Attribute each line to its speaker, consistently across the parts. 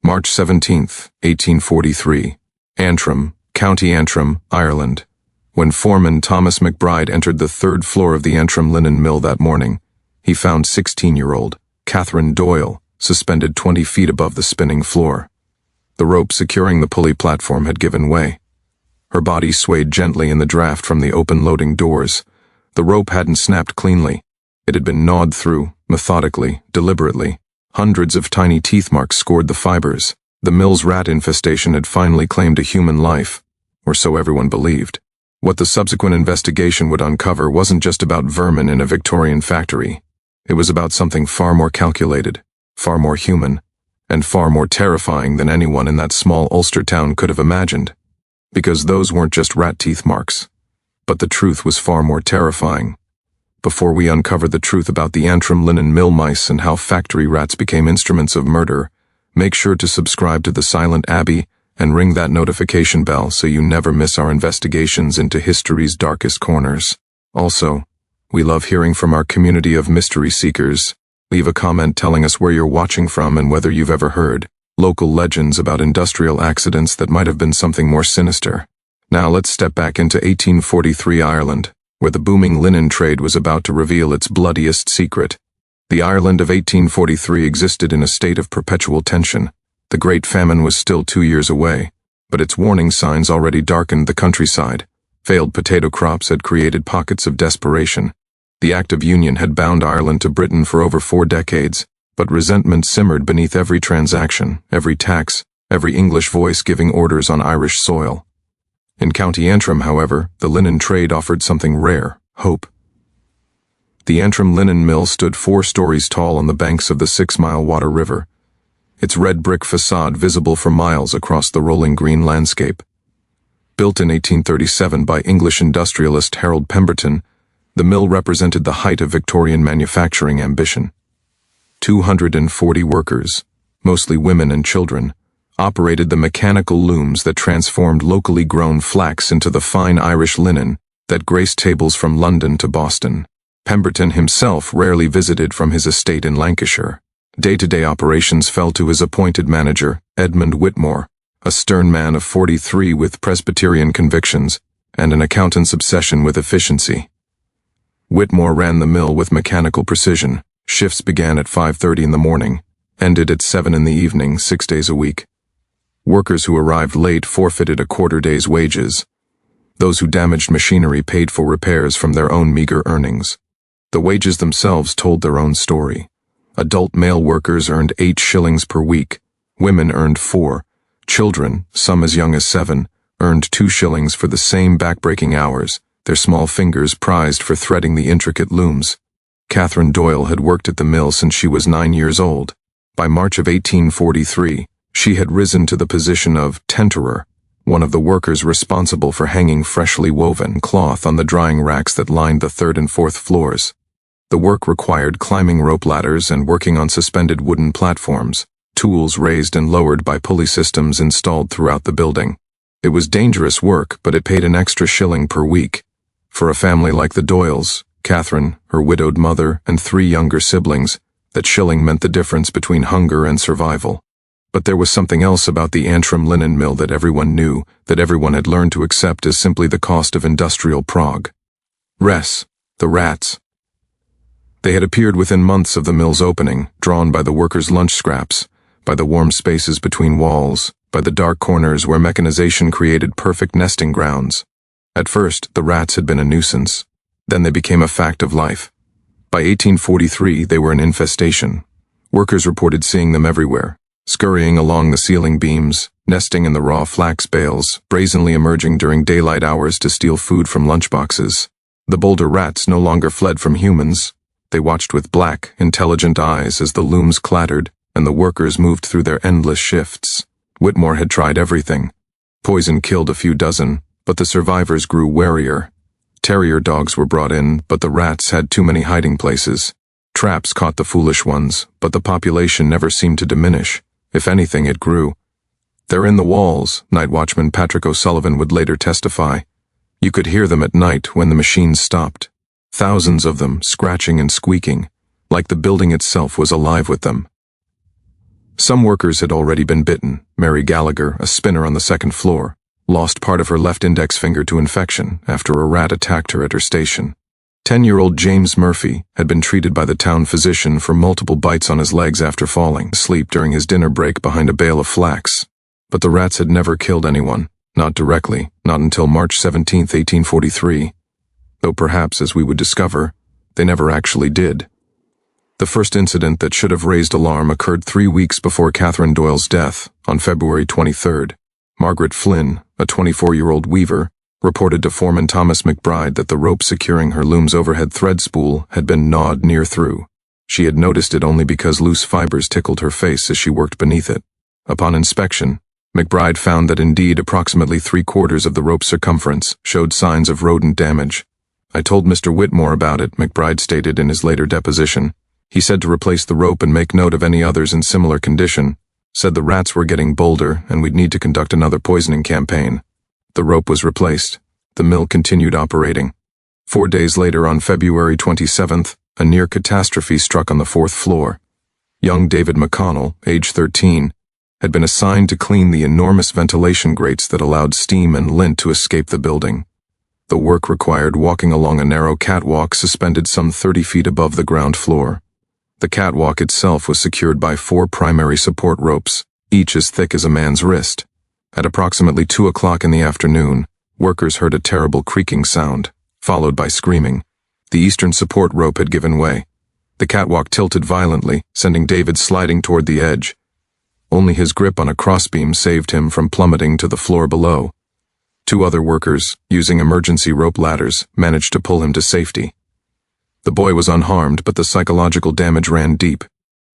Speaker 1: March 17, 1843. Antrim, County Antrim, Ireland. When foreman Thomas McBride entered the third floor of the Antrim Linen Mill that morning, he found 16-year-old Catherine Doyle suspended 20 feet above the spinning floor. The rope securing the pulley platform had given way. Her body swayed gently in the draft from the open loading doors. The rope hadn't snapped cleanly. It had been gnawed through, methodically, deliberately. Hundreds of tiny teeth marks scored the fibers. The mill's rat infestation had finally claimed a human life, or so everyone believed. What the subsequent investigation would uncover wasn't just about vermin in a Victorian factory. It was about something far more calculated, far more human, and far more terrifying than anyone in that small Ulster town could have imagined. Because those weren't just rat teeth marks. But the truth was far more terrifying. Before we uncover the truth about the Antrim Linen Mill mice and how factory rats became instruments of murder, make sure to subscribe to The Silent Abbey and ring that notification bell so you never miss our investigations into history's darkest corners. Also, we love hearing from our community of mystery seekers. Leave a comment telling us where you're watching from and whether you've ever heard local legends about industrial accidents that might have been something more sinister. Now let's step back into 1843 Ireland, where the booming linen trade was about to reveal its bloodiest secret. The Ireland of 1843 existed in a state of perpetual tension. The Great Famine was still 2 years away, but its warning signs already darkened the countryside. Failed potato crops had created pockets of desperation. The Act of Union had bound Ireland to Britain for over 4 decades, but resentment simmered beneath every transaction, every tax, every English voice giving orders on Irish soil. In County Antrim, however, the linen trade offered something rare: hope. The Antrim Linen Mill stood 4 stories tall on the banks of the 6-mile water river, its red brick facade visible for miles across the rolling green landscape. Built in 1837 by English industrialist Harold Pemberton, the mill represented the height of Victorian manufacturing ambition. 240 workers, mostly women and children, operated the mechanical looms that transformed locally grown flax into the fine Irish linen that graced tables from London to Boston. Pemberton himself rarely visited from his estate in Lancashire. Day-to-day operations fell to his appointed manager, Edmund Whitmore, a stern man of 43 with Presbyterian convictions and an accountant's obsession with efficiency. Whitmore ran the mill with mechanical precision. Shifts began at 5:30 in the morning, ended at 7 in the evening, 6 days a week. Workers who arrived late forfeited a quarter day's wages. Those who damaged machinery paid for repairs from their own meager earnings. The wages themselves told their own story. Adult male workers earned 8 shillings per week. Women earned 4. Children, some as young as 7, earned 2 shillings for the same backbreaking hours, their small fingers prized for threading the intricate looms. Catherine Doyle had worked at the mill since she was 9 years old. By March of 1843, she had risen to the position of tenterer, one of the workers responsible for hanging freshly woven cloth on the drying racks that lined the 3rd and 4th floors. The work required climbing rope ladders and working on suspended wooden platforms, tools raised and lowered by pulley systems installed throughout the building. It was dangerous work, but it paid an extra shilling per week. For a family like the Doyles, Catherine, her widowed mother, and 3 younger siblings, that shilling meant the difference between hunger and survival. But there was something else about the Antrim Linen Mill that everyone knew, that everyone had learned to accept as simply the cost of industrial prog. The rats. They had appeared within months of the mill's opening, drawn by the workers' lunch scraps, by the warm spaces between walls, by the dark corners where mechanization created perfect nesting grounds. At first, the rats had been a nuisance. Then they became a fact of life. By 1843, they were an infestation. Workers reported seeing them everywhere, scurrying along the ceiling beams, nesting in the raw flax bales, brazenly emerging during daylight hours to steal food from lunchboxes. The bolder rats no longer fled from humans. They watched with black, intelligent eyes as the looms clattered and the workers moved through their endless shifts. Whitmore had tried everything. Poison killed a few dozen, but the survivors grew warier. Terrier dogs were brought in, but the rats had too many hiding places. Traps caught the foolish ones, but the population never seemed to diminish. If anything, it grew. "They're in the walls," night watchman Patrick O'Sullivan would later testify. You could hear them at night when the machines stopped. Thousands of them, scratching and squeaking, like the building itself was alive with them. Some workers had already been bitten. Mary Gallagher, a spinner on the second floor, lost part of her left index finger to infection after a rat attacked her at her station. 10-year-old James Murphy had been treated by the town physician for multiple bites on his legs after falling asleep during his dinner break behind a bale of flax. But the rats had never killed anyone, not directly, not until March 17, 1843. Though perhaps, as we would discover, they never actually did. The first incident that should have raised alarm occurred 3 weeks before Catherine Doyle's death, on February 23rd. Margaret Flynn, a 24-year-old weaver, reported to foreman Thomas McBride that the rope securing her loom's overhead thread spool had been gnawed near through. She had noticed it only because loose fibers tickled her face as she worked beneath it. Upon inspection, McBride found that indeed approximately 3/4 of the rope's circumference showed signs of rodent damage. "I told Mr. Whitmore about it," McBride stated in his later deposition. "He said to replace the rope and make note of any others in similar condition. Said the rats were getting bolder and we'd need to conduct another poisoning campaign." The rope was replaced. The mill continued operating. 4 days later, on February 27th, a near catastrophe struck on the 4th floor. Young David McConnell, age 13, had been assigned to clean the enormous ventilation grates that allowed steam and lint to escape the building. The work required walking along a narrow catwalk suspended some 30 feet above the ground floor. The catwalk itself was secured by 4 primary support ropes, each as thick as a man's wrist. At approximately 2 o'clock in the afternoon, workers heard a terrible creaking sound, followed by screaming. The eastern support rope had given way. The catwalk tilted violently, sending David sliding toward the edge. Only his grip on a crossbeam saved him from plummeting to the floor below. 2 other workers, using emergency rope ladders, managed to pull him to safety. The boy was unharmed, but the psychological damage ran deep.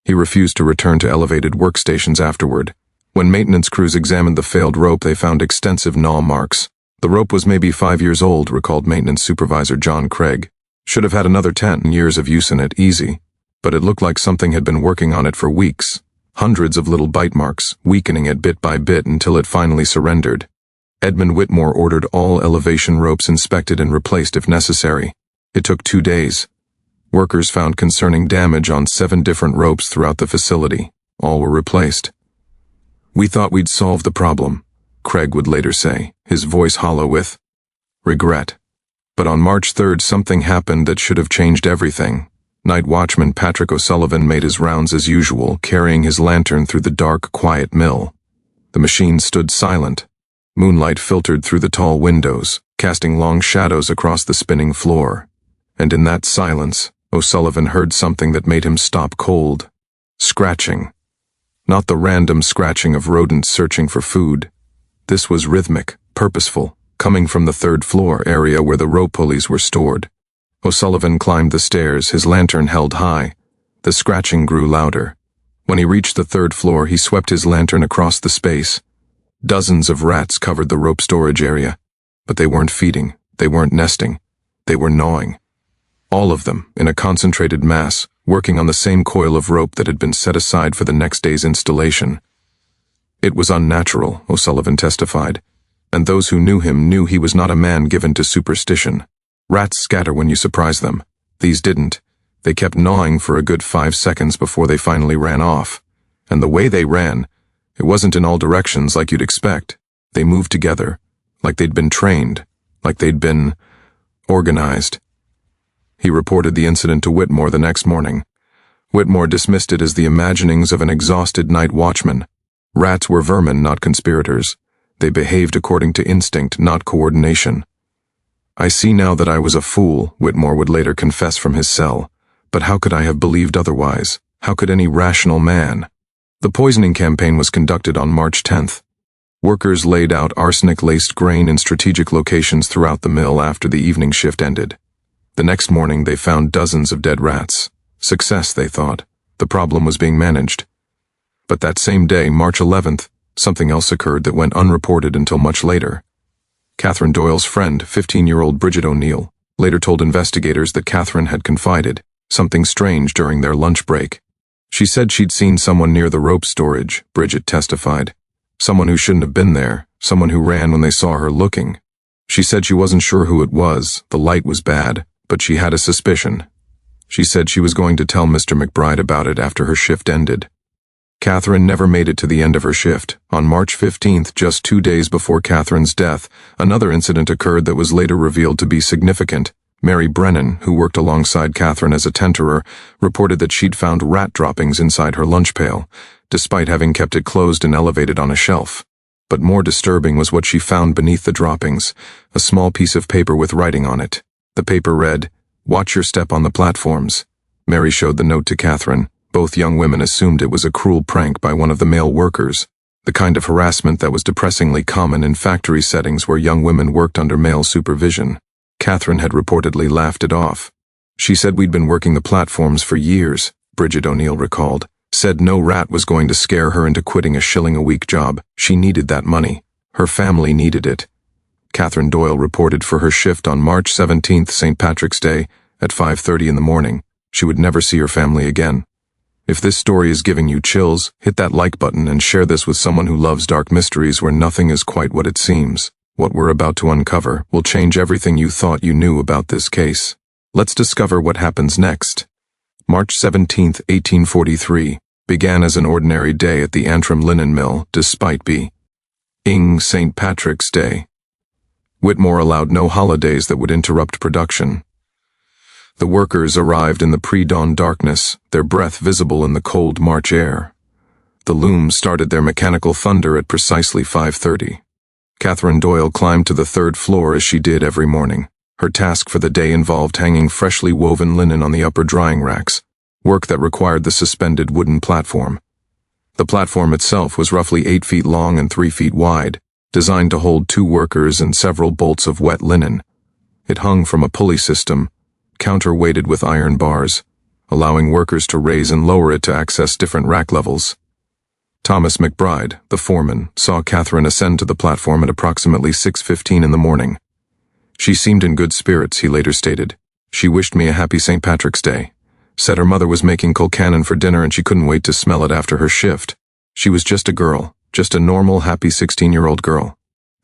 Speaker 1: He refused to return to elevated workstations afterward. When maintenance crews examined the failed rope, they found extensive gnaw marks. "The rope was maybe 5 years old," recalled maintenance supervisor John Craig. "Should have had another 10 years of use in it, easy. But it looked like something had been working on it for weeks. Hundreds of little bite marks, weakening it bit by bit until it finally surrendered." Edmund Whitmore ordered all elevation ropes inspected and replaced if necessary. It took 2 days. Workers found concerning damage on 7 different ropes throughout the facility. All were replaced. "We thought we'd solve the problem," Craig would later say, his voice hollow with regret. But on March 3rd, something happened that should have changed everything. Night watchman Patrick O'Sullivan made his rounds as usual, carrying his lantern through the dark, quiet mill. The machine stood silent. Moonlight filtered through the tall windows, casting long shadows across the spinning floor. And in that silence, O'Sullivan heard something that made him stop cold. Scratching. Not the random scratching of rodents searching for food. This was rhythmic, purposeful, coming from the 3rd floor area where the rope pulleys were stored. O'Sullivan climbed the stairs, his lantern held high. The scratching grew louder. When he reached the 3rd floor, he swept his lantern across the space. Dozens of rats covered the rope storage area. But they weren't feeding, they weren't nesting, they were gnawing. All of them, in a concentrated mass, working on the same coil of rope that had been set aside for the next day's installation. It was unnatural, O'Sullivan testified, and those who knew him knew he was not a man given to superstition. Rats scatter when you surprise them. These didn't. They kept gnawing for a good 5 seconds before they finally ran off. And the way they ran, it wasn't in all directions like you'd expect. They moved together, like they'd been trained, like they'd been organized. He reported the incident to Whitmore the next morning. Whitmore dismissed it as the imaginings of an exhausted night watchman. Rats were vermin, not conspirators. They behaved according to instinct, not coordination. "I see now that I was a fool," Whitmore would later confess from his cell. "But how could I have believed otherwise? How could any rational man?" The poisoning campaign was conducted on March 10th. Workers laid out arsenic-laced grain in strategic locations throughout the mill after the evening shift ended. The next morning they found dozens of dead rats. Success, they thought. The problem was being managed. But that same day, March 11th, something else occurred that went unreported until much later. Catherine Doyle's friend, 15-year-old Bridget O'Neill, later told investigators that Catherine had confided something strange during their lunch break. She said she'd seen someone near the rope storage, Bridget testified. Someone who shouldn't have been there, someone who ran when they saw her looking. She said she wasn't sure who it was, the light was bad, but she had a suspicion. She said she was going to tell Mr. McBride about it after her shift ended. Catherine never made it to the end of her shift. On March 15th, just 2 days before Catherine's death, another incident occurred that was later revealed to be significant. Mary Brennan, who worked alongside Catherine as a tenterer, reported that she'd found rat droppings inside her lunch pail, despite having kept it closed and elevated on a shelf. But more disturbing was what she found beneath the droppings, a small piece of paper with writing on it. The paper read, "Watch your step on the platforms." Mary showed the note to Catherine. Both young women assumed it was a cruel prank by one of the male workers, the kind of harassment that was depressingly common in factory settings where young women worked under male supervision. Catherine had reportedly laughed it off. "She said we'd been working the platforms for years," Bridget O'Neill recalled. "Said no rat was going to scare her into quitting a shilling-a-week job. She needed that money. Her family needed it." Catherine Doyle reported for her shift on March 17th, St. Patrick's Day, at 5:30 in the morning. She would never see her family again. If this story is giving you chills, hit that like button and share this with someone who loves dark mysteries where nothing is quite what it seems. What we're about to uncover will change everything you thought you knew about this case. Let's discover what happens next. March 17, 1843, began as an ordinary day at the Antrim Linen Mill, despite being St. Patrick's Day. Whitmore allowed no holidays that would interrupt production. The workers arrived in the pre-dawn darkness, their breath visible in the cold March air. The looms started their mechanical thunder at precisely 5:30. Catherine Doyle climbed to the 3rd floor as she did every morning. Her task for the day involved hanging freshly woven linen on the upper drying racks, work that required the suspended wooden platform. The platform itself was roughly 8 feet long and 3 feet wide, designed to hold 2 workers and several bolts of wet linen. It hung from a pulley system, counterweighted with iron bars, allowing workers to raise and lower it to access different rack levels. Thomas McBride, the foreman, saw Catherine ascend to the platform at approximately 6:15 in the morning. "She seemed in good spirits," he later stated. "She wished me a happy St. Patrick's Day. Said her mother was making colcannon for dinner and she couldn't wait to smell it after her shift. She was just a girl, just a normal, happy 16-year-old girl."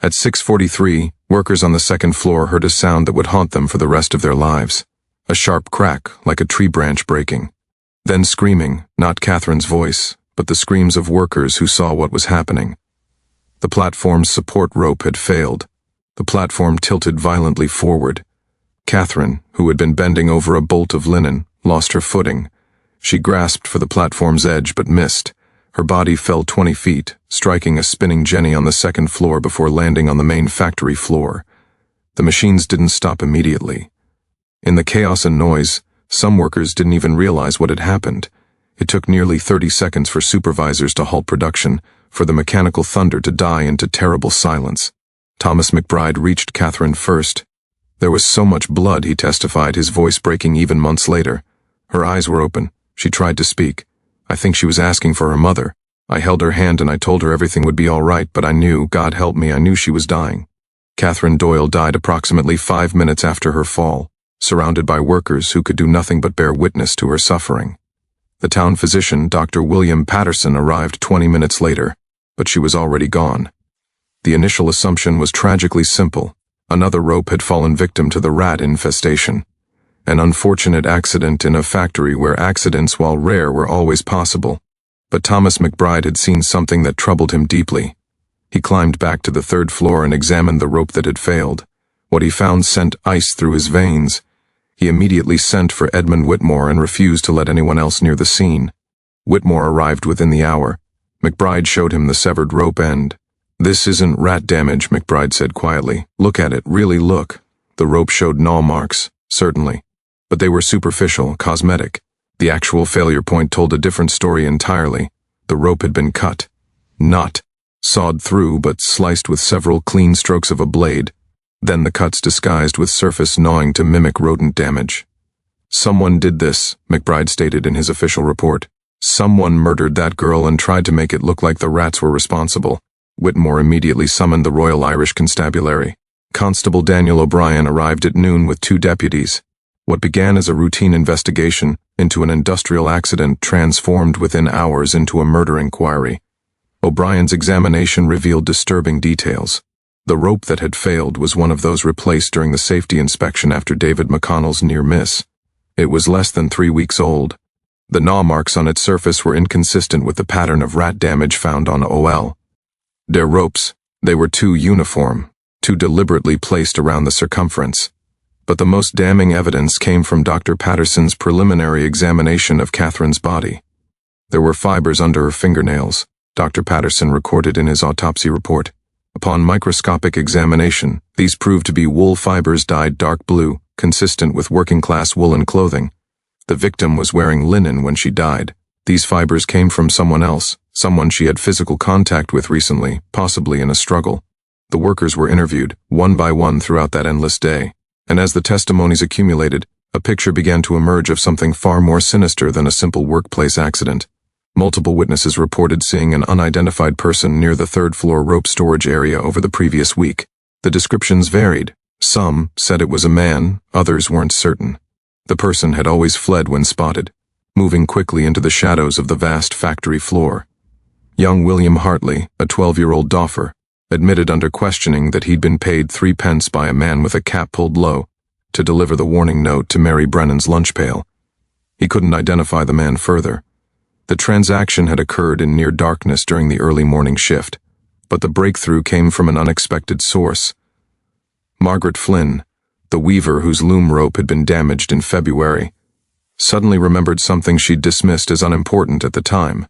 Speaker 1: At 6:43, workers on the 2nd floor heard a sound that would haunt them for the rest of their lives. A sharp crack, like a tree branch breaking. Then screaming, not Catherine's voice, but the screams of workers who saw what was happening. The platform's support rope had failed. The platform tilted violently forward. Catherine, who had been bending over a bolt of linen, lost her footing. She grasped for the platform's edge but missed. Her body fell 20 feet, striking a spinning jenny on the 2nd floor before landing on the main factory floor. The machines didn't stop immediately. In the chaos and noise, some workers didn't even realize what had happened. It took nearly 30 seconds for supervisors to halt production, for the mechanical thunder to die into terrible silence. Thomas McBride reached Catherine first. There was so much blood, he testified, his voice breaking even months later. Her eyes were open. She tried to speak. I think she was asking for her mother. I held her hand and I told her everything would be all right, but I knew, God help me, I knew she was dying. Catherine Doyle died approximately 5 minutes after her fall, surrounded by workers who could do nothing but bear witness to her suffering. The town physician, Dr. William Patterson, arrived 20 minutes later, but she was already gone. The initial assumption was tragically simple. Another rope had fallen victim to the rat infestation. An unfortunate accident in a factory where accidents, while rare, were always possible. But Thomas McBride had seen something that troubled him deeply. He climbed back to the 3rd floor and examined the rope that had failed. What he found sent ice through his veins. He immediately sent for Edmund Whitmore and refused to let anyone else near the scene. Whitmore arrived within the hour. McBride showed him the severed rope end. "This isn't rat damage," McBride said quietly. "Look at it, really look." The rope showed gnaw marks, certainly. But they were superficial, cosmetic. The actual failure point told a different story entirely. The rope had been cut. Not sawed through, but sliced with several clean strokes of a blade. Then the cuts disguised with surface gnawing to mimic rodent damage. "Someone did this," McBride stated in his official report. "Someone murdered that girl and tried to make it look like the rats were responsible." Whitmore immediately summoned the Royal Irish Constabulary. Constable Daniel O'Brien arrived at noon with 2 deputies. What began as a routine investigation into an industrial accident transformed within hours into a murder inquiry. O'Brien's examination revealed disturbing details. The rope that had failed was one of those replaced during the safety inspection after David McConnell's near miss. It was less than 3 weeks old. The gnaw marks on its surface were inconsistent with the pattern of rat damage found on OL. Der ropes, they were too uniform, too deliberately placed around the circumference. But the most damning evidence came from Dr. Patterson's preliminary examination of Catherine's body. There were fibers under her fingernails, Dr. Patterson recorded in his autopsy report. Upon microscopic examination, these proved to be wool fibers dyed dark blue, consistent with working-class woolen clothing. The victim was wearing linen when she died. These fibers came from someone else, someone she had physical contact with recently, possibly in a struggle. The workers were interviewed, one by one throughout that endless day. And as the testimonies accumulated, a picture began to emerge of something far more sinister than a simple workplace accident. Multiple witnesses reported seeing an unidentified person near the third-floor rope storage area over the previous week. The descriptions varied. Some said it was a man, others weren't certain. The person had always fled when spotted, moving quickly into the shadows of the vast factory floor. Young William Hartley, a 12-year-old doffer, admitted under questioning that he'd been paid 3 pence by a man with a cap pulled low to deliver the warning note to Mary Brennan's lunch pail. He couldn't identify the man further. The transaction had occurred in near darkness during the early morning shift, but the breakthrough came from an unexpected source. Margaret Flynn, the weaver whose loom rope had been damaged in February, suddenly remembered something she'd dismissed as unimportant at the time.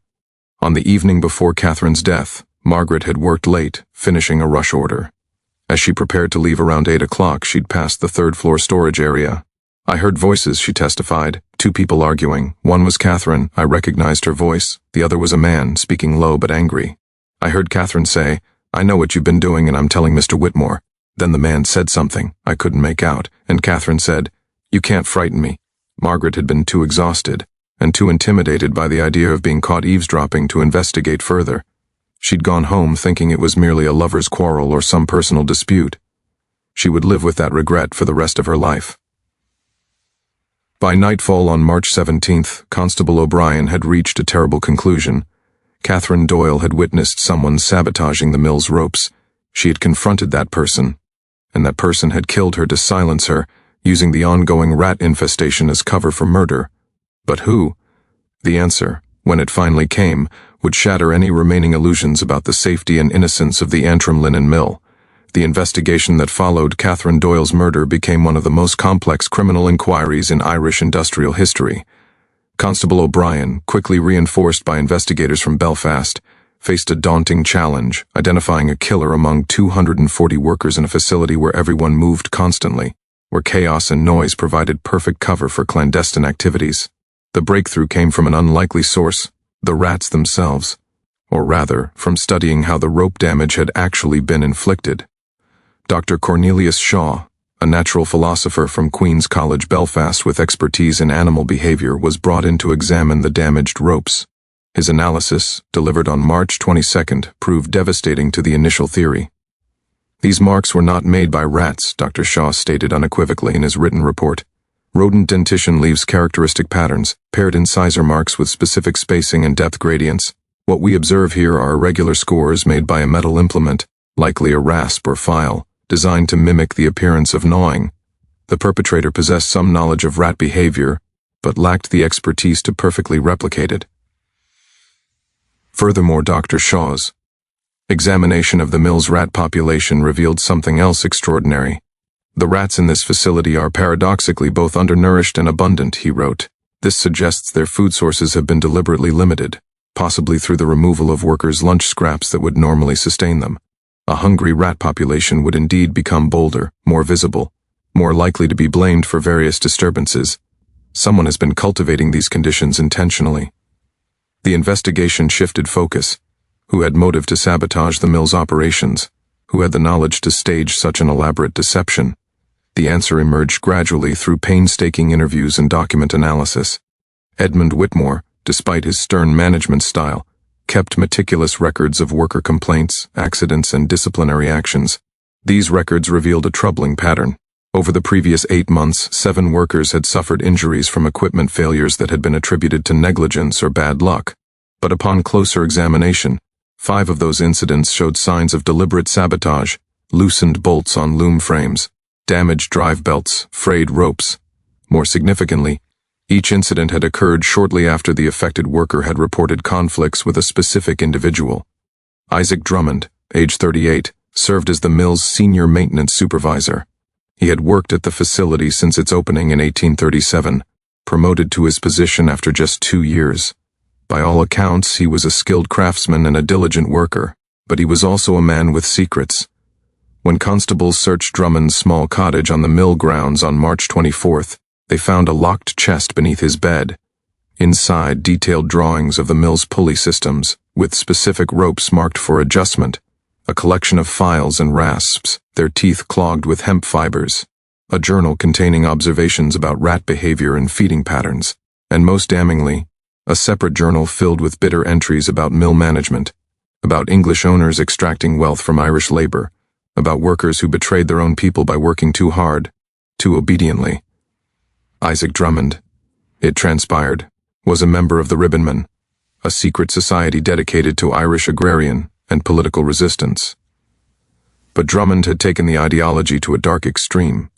Speaker 1: On the evening before Catherine's death, Margaret had worked late, finishing a rush order. As she prepared to leave around 8 o'clock, she'd passed the third-floor storage area. "I heard voices," she testified, 2 people arguing. One was Catherine. I recognized her voice. The other was a man, speaking low but angry. I heard Catherine say, "I know what you've been doing and I'm telling Mr. Whitmore." Then the man said something I couldn't make out, and Catherine said, "You can't frighten me." Margaret had been too exhausted and too intimidated by the idea of being caught eavesdropping to investigate further. She'd gone home thinking it was merely a lover's quarrel or some personal dispute. She would live with that regret for the rest of her life. By nightfall on March 17th, Constable O'Brien had reached a terrible conclusion. Catherine Doyle had witnessed someone sabotaging the mill's ropes. She had confronted that person, and that person had killed her to silence her, using the ongoing rat infestation as cover for murder. But who? The answer, when it finally came, would shatter any remaining illusions about the safety and innocence of the Antrim Linen Mill. The investigation that followed Catherine Doyle's murder became one of the most complex criminal inquiries in Irish industrial history. Constable O'Brien, quickly reinforced by investigators from Belfast, faced a daunting challenge, identifying a killer among 240 workers in a facility where everyone moved constantly, where chaos and noise provided perfect cover for clandestine activities. The breakthrough came from an unlikely source, the rats themselves, or rather, from studying how the rope damage had actually been inflicted. Dr. Cornelius Shaw, a natural philosopher from Queen's College Belfast with expertise in animal behavior, was brought in to examine the damaged ropes. His analysis, delivered on March 22nd, proved devastating to the initial theory. "These marks were not made by rats," Dr. Shaw stated unequivocally in his written report. "Rodent dentition leaves characteristic patterns, paired incisor marks with specific spacing and depth gradients. What we observe here are irregular scores made by a metal implement, likely a rasp or file, designed to mimic the appearance of gnawing. The perpetrator possessed some knowledge of rat behavior, but lacked the expertise to perfectly replicate it." Furthermore, Dr. Shaw's examination of the mill's rat population revealed something else extraordinary. "The rats in this facility are paradoxically both undernourished and abundant," he wrote. "This suggests their food sources have been deliberately limited, possibly through the removal of workers' lunch scraps that would normally sustain them. A hungry rat population would indeed become bolder, more visible, more likely to be blamed for various disturbances. Someone has been cultivating these conditions intentionally." The investigation shifted focus. Who had motive to sabotage the mill's operations? Who had the knowledge to stage such an elaborate deception? The answer emerged gradually through painstaking interviews and document analysis. Edmund Whitmore, despite his stern management style, kept meticulous records of worker complaints, accidents, and disciplinary actions. These records revealed a troubling pattern. Over the previous 8 months, 7 workers had suffered injuries from equipment failures that had been attributed to negligence or bad luck. But upon closer examination, 5 of those incidents showed signs of deliberate sabotage: loosened bolts on loom frames, damaged drive belts, frayed ropes. More significantly, Each incident had occurred shortly after the affected worker had reported conflicts with a specific individual. Isaac Drummond, age 38, served as the mill's senior maintenance supervisor. He had worked at the facility since its opening in 1837, promoted to his position after just 2 years. By all accounts, he was a skilled craftsman and a diligent worker, but he was also a man with secrets. When constables searched Drummond's small cottage on the mill grounds on March 24th, they found a locked chest beneath his bed. Inside, detailed drawings of the mill's pulley systems, with specific ropes marked for adjustment, a collection of files and rasps, their teeth clogged with hemp fibers, a journal containing observations about rat behavior and feeding patterns, and most damningly, a separate journal filled with bitter entries about mill management, about English owners extracting wealth from Irish labor, about workers who betrayed their own people by working too hard, too obediently. Isaac Drummond, it transpired, was a member of the Ribbonmen, a secret society dedicated to Irish agrarian and political resistance. But Drummond had taken the ideology to a dark extreme.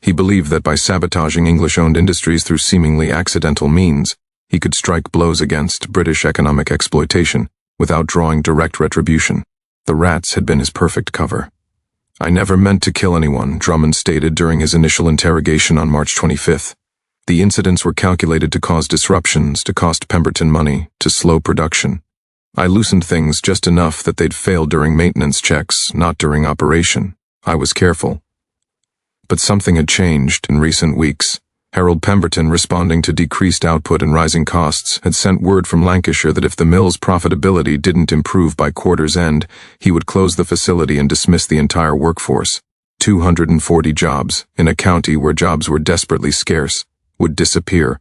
Speaker 1: He believed that by sabotaging English-owned industries through seemingly accidental means, he could strike blows against British economic exploitation without drawing direct retribution. The rats had been his perfect cover. "I never meant to kill anyone," Drummond stated during his initial interrogation on March 25th. "The incidents were calculated to cause disruptions, to cost Pemberton money, to slow production. I loosened things just enough that they'd fail during maintenance checks, not during operation. I was careful." But something had changed in recent weeks. Harold Pemberton, responding to decreased output and rising costs, had sent word from Lancashire that if the mill's profitability didn't improve by quarter's end, he would close the facility and dismiss the entire workforce. 240 jobs, in a county where jobs were desperately scarce, would disappear.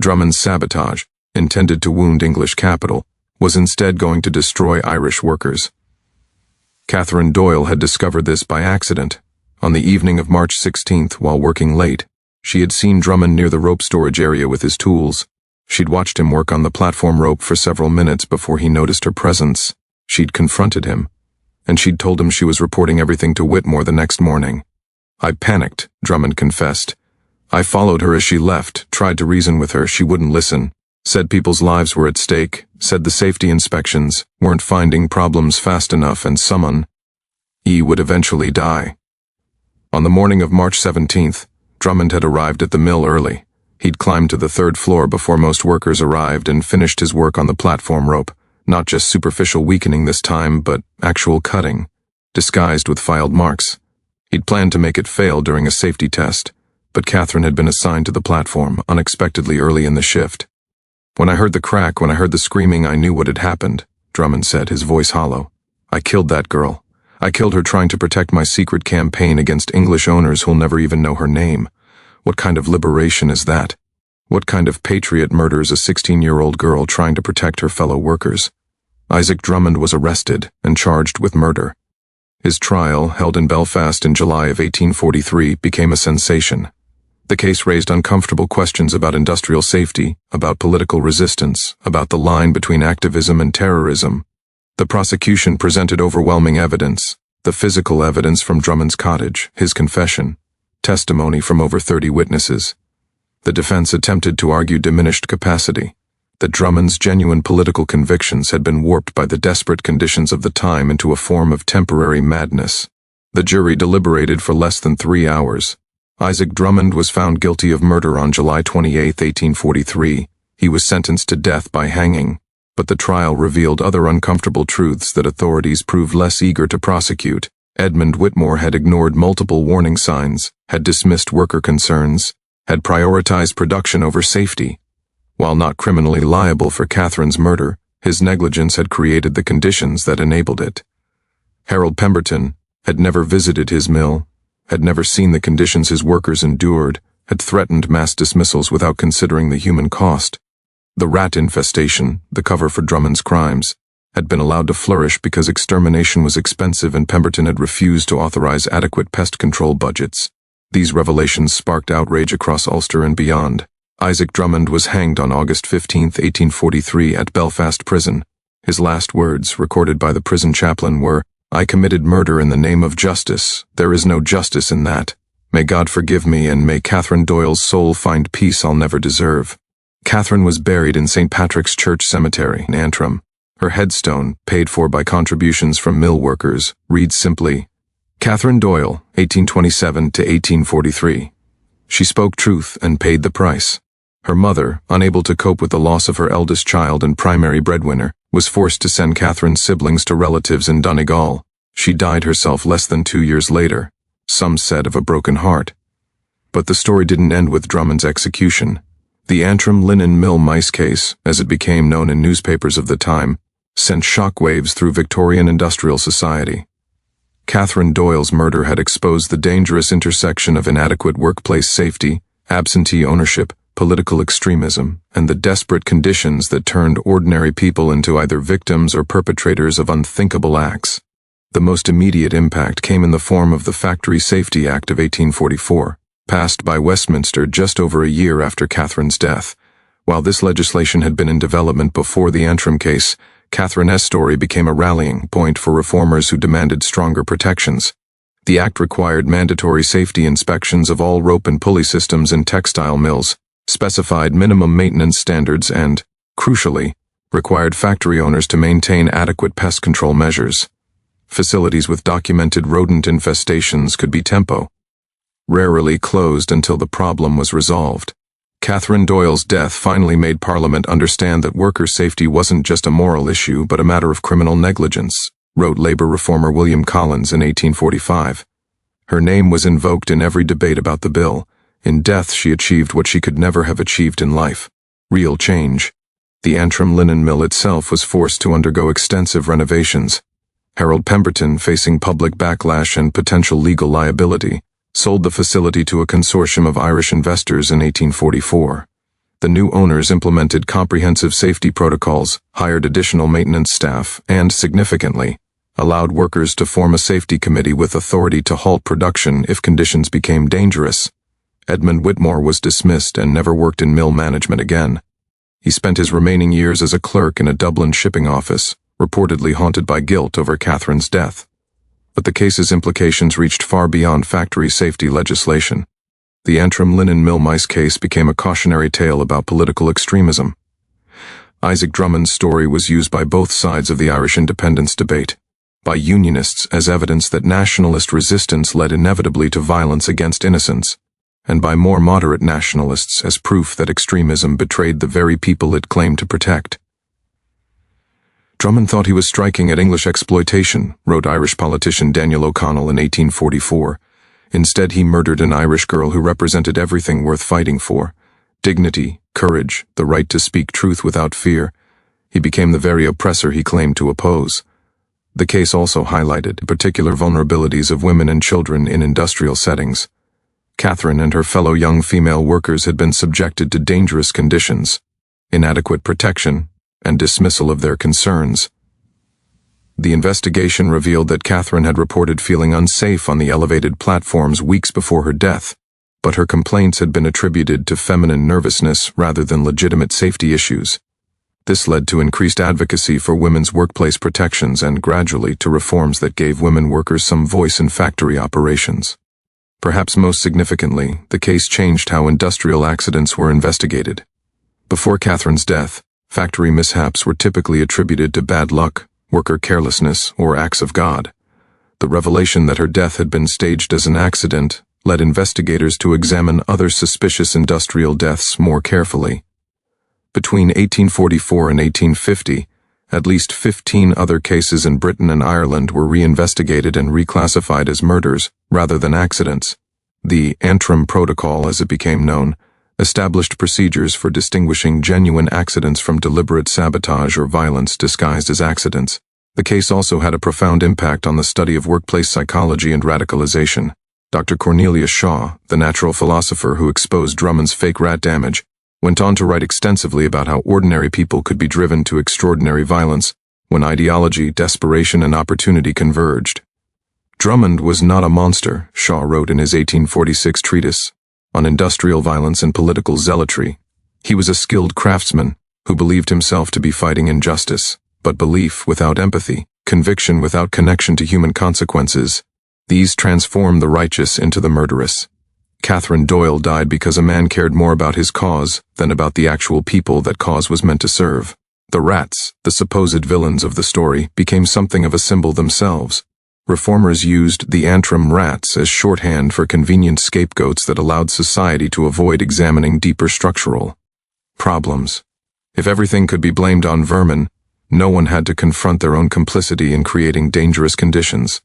Speaker 1: Drummond's sabotage, intended to wound English capital, was instead going to destroy Irish workers. Catherine Doyle had discovered this by accident. On the evening of March 16th, while working late, she had seen Drummond near the rope storage area with his tools. She'd watched him work on the platform rope for several minutes before he noticed her presence. She'd confronted him, and she'd told him she was reporting everything to Whitmore the next morning. "I panicked," Drummond confessed. "I followed her as she left, tried to reason with her, she wouldn't listen. Said people's lives were at stake, said the safety inspections weren't finding problems fast enough and someone would eventually die." On the morning of March 17th, Drummond had arrived at the mill early. He'd climbed to the 3rd floor before most workers arrived and finished his work on the platform rope, not just superficial weakening this time, but actual cutting, disguised with filed marks. He'd planned to make it fail during a safety test, but Catherine had been assigned to the platform unexpectedly early in the shift. "When I heard the crack, when I heard the screaming, I knew what had happened," Drummond said, his voice hollow. "I killed that girl. I killed her trying to protect my secret campaign against English owners who'll never even know her name. What kind of liberation is that? What kind of patriot murders a 16-year-old girl trying to protect her fellow workers?" Isaac Drummond was arrested and charged with murder. His trial, held in Belfast in July of 1843, became a sensation. The case raised uncomfortable questions about industrial safety, about political resistance, about the line between activism and terrorism. The prosecution presented overwhelming evidence, the physical evidence from Drummond's cottage, his confession, testimony from over 30 witnesses. The defense attempted to argue diminished capacity, that Drummond's genuine political convictions had been warped by the desperate conditions of the time into a form of temporary madness. The jury deliberated for less than 3 hours. Isaac Drummond was found guilty of murder on July 28, 1843. He was sentenced to death by hanging, but the trial revealed other uncomfortable truths that authorities proved less eager to prosecute. Edmund Whitmore had ignored multiple warning signs, had dismissed worker concerns, had prioritized production over safety. While not criminally liable for Catherine's murder, his negligence had created the conditions that enabled it. Harold Pemberton had never visited his mill, had never seen the conditions his workers endured, had threatened mass dismissals without considering the human cost. The rat infestation, the cover for Drummond's crimes, had been allowed to flourish because extermination was expensive and Pemberton had refused to authorize adequate pest control budgets. These revelations sparked outrage across Ulster and beyond. Isaac Drummond was hanged on August 15, 1843 at Belfast Prison. His last words, recorded by the prison chaplain, were, "I committed murder in the name of justice. There is no justice in that." May God forgive me, and may Catherine Doyle's soul find peace I'll never deserve. Catherine was buried in St. Patrick's Church Cemetery in Antrim. Her headstone, paid for by contributions from mill workers, reads simply, Catherine Doyle, 1827 to 1843. She spoke truth and paid the price. Her mother, unable to cope with the loss of her eldest child and primary breadwinner, was forced to send Catherine's siblings to relatives in Donegal. She died herself less than 2 years later, some said of a broken heart. But the story didn't end with Drummond's execution. The Antrim Linen Mill mice case, as it became known in newspapers of the time, sent shockwaves through Victorian industrial society. Catherine Doyle's murder had exposed the dangerous intersection of inadequate workplace safety, absentee ownership, political extremism, and the desperate conditions that turned ordinary people into either victims or perpetrators of unthinkable acts. The most immediate impact came in the form of the Factory Safety Act of 1844, passed by Westminster just over a year after Catherine's death. While this legislation had been in development before the Antrim case, Catherine's story became a rallying point for reformers who demanded stronger protections. The act required mandatory safety inspections of all rope and pulley systems in textile mills, specified minimum maintenance standards and, crucially, required factory owners to maintain adequate pest control measures. Facilities with documented rodent infestations could be rarely closed until the problem was resolved. Catherine Doyle's death finally made Parliament understand that worker safety wasn't just a moral issue but a matter of criminal negligence, wrote Labour reformer William Collins in 1845. Her name was invoked in every debate about the bill. In death she achieved what she could never have achieved in life: real change. The Antrim Linen Mill itself was forced to undergo extensive renovations. Harold Pemberton, facing public backlash and potential legal liability, sold the facility to a consortium of Irish investors in 1844. The new owners implemented comprehensive safety protocols, hired additional maintenance staff, and, significantly, allowed workers to form a safety committee with authority to halt production if conditions became dangerous. Edmund Whitmore was dismissed and never worked in mill management again. He spent his remaining years as a clerk in a Dublin shipping office, reportedly haunted by guilt over Catherine's death. But the case's implications reached far beyond factory safety legislation. The Antrim Linen Mill mice case became a cautionary tale about political extremism. Isaac Drummond's story was used by both sides of the Irish independence debate, by Unionists as evidence that nationalist resistance led inevitably to violence against innocents, and by more moderate nationalists as proof that extremism betrayed the very people it claimed to protect. Drummond thought he was striking at English exploitation, wrote Irish politician Daniel O'Connell in 1844. Instead, he murdered an Irish girl who represented everything worth fighting for: dignity, courage, the right to speak truth without fear. He became the very oppressor he claimed to oppose. The case also highlighted particular vulnerabilities of women and children in industrial settings. Catherine and her fellow young female workers had been subjected to dangerous conditions, inadequate protection, and dismissal of their concerns. The investigation revealed that Catherine had reported feeling unsafe on the elevated platforms weeks before her death, but her complaints had been attributed to feminine nervousness rather than legitimate safety issues. This led to increased advocacy for women's workplace protections and gradually to reforms that gave women workers some voice in factory operations. Perhaps most significantly, the case changed how industrial accidents were investigated. Before Catherine's death, factory mishaps were typically attributed to bad luck, worker carelessness, or acts of God. The revelation that her death had been staged as an accident led investigators to examine other suspicious industrial deaths more carefully. Between 1844 and 1850, at least 15 other cases in Britain and Ireland were reinvestigated and reclassified as murders rather than accidents. The Antrim Protocol, as it became known, established procedures for distinguishing genuine accidents from deliberate sabotage or violence disguised as accidents. The case also had a profound impact on the study of workplace psychology and radicalization. Dr. Cornelius Shaw, the natural philosopher who exposed Drummond's fake rat damage, went on to write extensively about how ordinary people could be driven to extraordinary violence when ideology, desperation, and opportunity converged. Drummond was not a monster, Shaw wrote in his 1846 treatise on industrial violence and political zealotry. He was a skilled craftsman who believed himself to be fighting injustice, but belief without empathy, conviction without connection to human consequences, these transform the righteous into the murderous. Catherine Doyle died because a man cared more about his cause than about the actual people that cause was meant to serve. The rats, the supposed villains of the story, became something of a symbol themselves. Reformers used the Antrim rats as shorthand for convenient scapegoats that allowed society to avoid examining deeper structural problems. If everything could be blamed on vermin, no one had to confront their own complicity in creating dangerous conditions.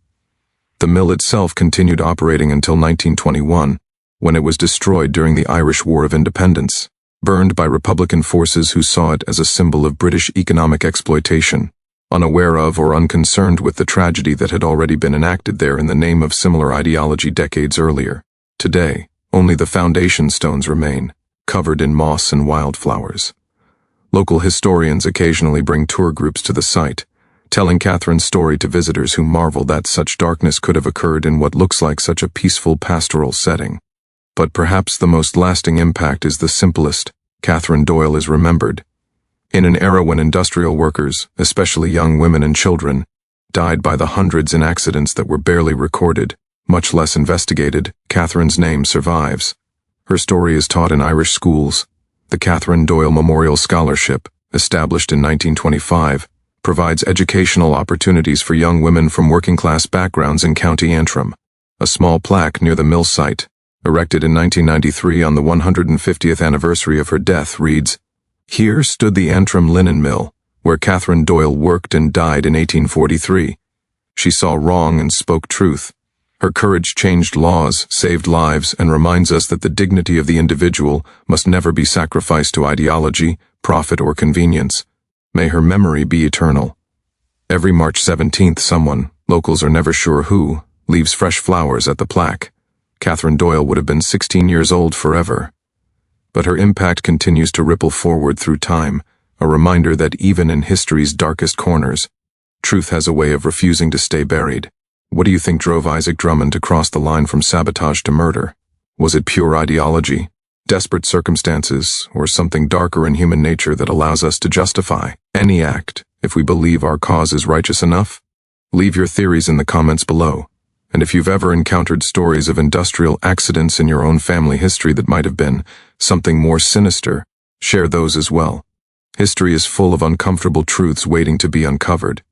Speaker 1: The mill itself continued operating until 1921, when it was destroyed during the Irish War of Independence, burned by Republican forces who saw it as a symbol of British economic exploitation, unaware of or unconcerned with the tragedy that had already been enacted there in the name of similar ideology decades earlier. Today, only the foundation stones remain, covered in moss and wildflowers. Local historians occasionally bring tour groups to the site, telling Catherine's story to visitors who marvel that such darkness could have occurred in what looks like such a peaceful pastoral setting. But perhaps the most lasting impact is the simplest. Catherine Doyle is remembered. In an era when industrial workers, especially young women and children, died by the hundreds in accidents that were barely recorded, much less investigated, Catherine's name survives. Her story is taught in Irish schools. The Catherine Doyle Memorial Scholarship, established in 1925, provides educational opportunities for young women from working-class backgrounds in County Antrim. A small plaque near the mill site, erected in 1993 on the 150th anniversary of her death, reads, "Here stood the Antrim Linen Mill, where Catherine Doyle worked and died in 1843. She saw wrong and spoke truth. Her courage changed laws, saved lives, and reminds us that the dignity of the individual must never be sacrificed to ideology, profit, or convenience. May her memory be eternal." Every March 17th, someone, locals are never sure who, leaves fresh flowers at the plaque. Catherine Doyle would have been 16 years old forever. But her impact continues to ripple forward through time, a reminder that even in history's darkest corners, truth has a way of refusing to stay buried. What do you think drove Isaac Drummond to cross the line from sabotage to murder? Was it pure ideology, desperate circumstances, or something darker in human nature that allows us to justify any act if we believe our cause is righteous enough? Leave your theories in the comments below. And if you've ever encountered stories of industrial accidents in your own family history that might have been something more sinister, share those as well. History is full of uncomfortable truths waiting to be uncovered.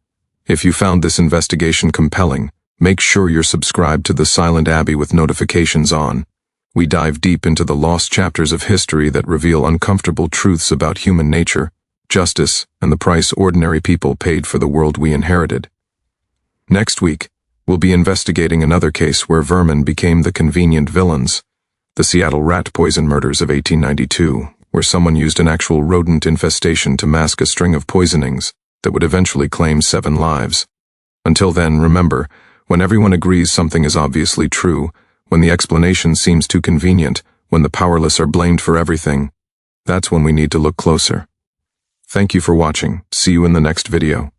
Speaker 1: If you found this investigation compelling, make sure you're subscribed to The Silent Abbey with notifications on. We dive deep into the lost chapters of history that reveal uncomfortable truths about human nature, justice, and the price ordinary people paid for the world we inherited. Next week, we'll be investigating another case where vermin became the convenient villains, the Seattle rat poison murders of 1892, where someone used an actual rodent infestation to mask a string of poisonings that would eventually claim 7 lives. Until then, remember, when everyone agrees something is obviously true, when the explanation seems too convenient, when the powerless are blamed for everything, that's when we need to look closer. Thank you for watching. See you in the next video.